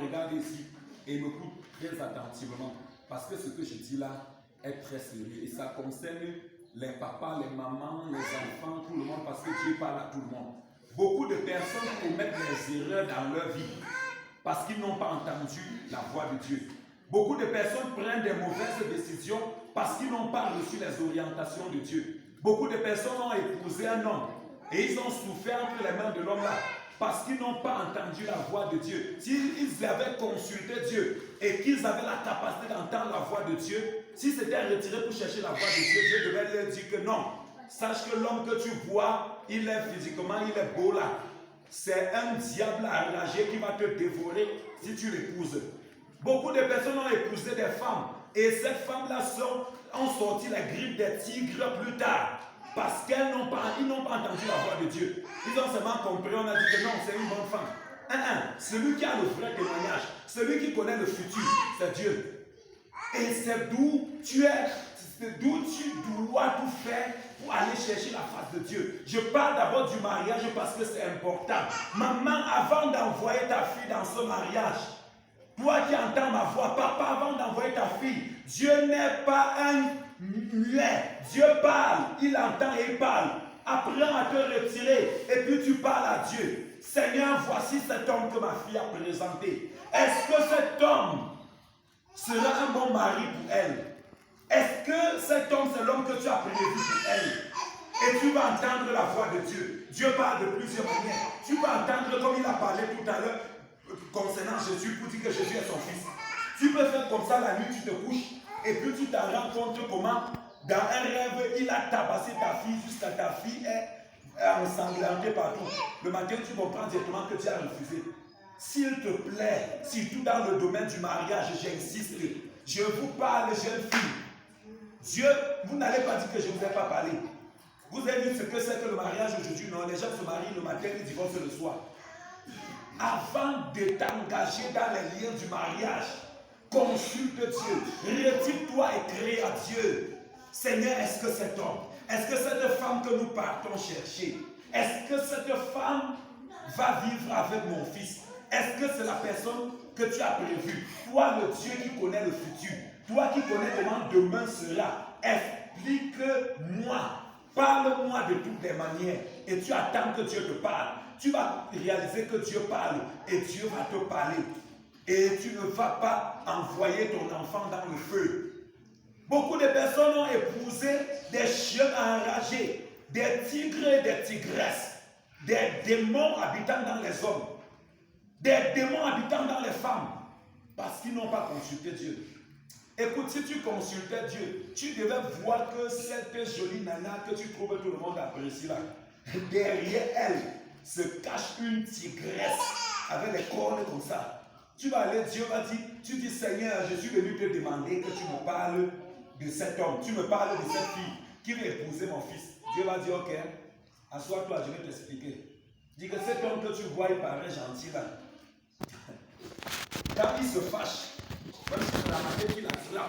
regarde ici et m'écoute très attentivement. Parce que ce que je dis là est très sérieux. Et ça concerne les papas, les mamans, les enfants, tout le monde. Parce que Dieu parle à tout le monde. Beaucoup de personnes commettent des erreurs dans leur vie. Parce qu'ils n'ont pas entendu la voix de Dieu. Beaucoup de personnes prennent des mauvaises décisions parce qu'ils n'ont pas reçu les orientations de Dieu. Beaucoup de personnes ont épousé un homme et ils ont souffert entre les mains de l'homme là parce qu'ils n'ont pas entendu la voix de Dieu. S'ils avaient consulté Dieu et qu'ils avaient la capacité d'entendre la voix de Dieu, s'ils s'étaient retirés pour chercher la voix de Dieu, Dieu devait leur dire que non. Sache que l'homme que tu vois, il est physiquement, il est beau là. C'est un diable enragé qui va te dévorer si tu l'épouses. Beaucoup de personnes ont épousé des femmes et ces femmes-là ont sorti la grippe des tigres plus tard parce qu'ils n'ont pas entendu la voix de Dieu. Ils ont seulement compris, on a dit que non, c'est une bonne femme. Celui qui a le vrai témoignage, celui qui connaît le futur, c'est Dieu. Et c'est d'où tu dois tout faire pour aller chercher la face de Dieu. Je parle d'abord du mariage parce que c'est important. Maman, avant d'envoyer ta fille dans ce mariage, toi qui entends ma voix, papa, avant d'envoyer ta fille, Dieu n'est pas un muet. Dieu parle, il entend et il parle. Apprends à te retirer et puis tu parles à Dieu. Seigneur, voici cet homme que ma fille a présenté. Est-ce que cet homme sera un bon mari pour elle? Est-ce que cet homme, c'est l'homme que tu as prévu pour elle? Et tu vas entendre la voix de Dieu. Dieu parle de plusieurs manières. Tu vas entendre comme il a parlé tout à l'heure concernant Jésus pour dire que Jésus est son fils. Tu peux faire comme ça la nuit, tu te couches et puis tu t'en rends compte comment dans un rêve, il a tabassé ta fille jusqu'à ta fille est ensanglantée partout. Le matin, tu comprends directement que tu as refusé. S'il te plaît, surtout dans le domaine du mariage, j'insiste, je vous parle, jeune fille. Dieu, vous n'allez pas dire que je ne vous ai pas parlé. Vous avez vu ce que c'est que le mariage aujourd'hui? Non, les gens se marient le matin, ils divorcent le soir. Avant de t'engager dans les liens du mariage, consulte Dieu, retire-toi et crie à Dieu. Seigneur, est-ce que cet homme, est-ce que cette femme que nous partons chercher, est-ce que cette femme va vivre avec mon fils? Est-ce que c'est la personne que tu as prévue? Toi, le Dieu qui connaît le futur, toi qui connais comment demain sera, explique-moi, parle-moi de toutes les manières et tu attends que Dieu te parle. Tu vas réaliser que Dieu parle et Dieu va te parler. Et tu ne vas pas envoyer ton enfant dans le feu. Beaucoup de personnes ont épousé des chiens enragés, des tigres et des tigresses, des démons habitant dans les hommes, des démons habitant dans les femmes, parce qu'ils n'ont pas consulté Dieu. Écoute, si tu consultais Dieu, tu devais voir que cette jolie nana que tu trouves tout le monde apprécie là, derrière elle se cache une tigresse avec des cornes comme ça. Tu vas aller, Dieu va dire, tu dis Seigneur, je suis venu te demander que tu me parles de cet homme, tu me parles de cette fille qui veut épouser mon fils. Dieu va dire, ok, assois-toi, je vais t'expliquer. Dis que cet homme que tu vois, il paraît gentil là. Quand il se fâche, même si c'est la manière qu'il a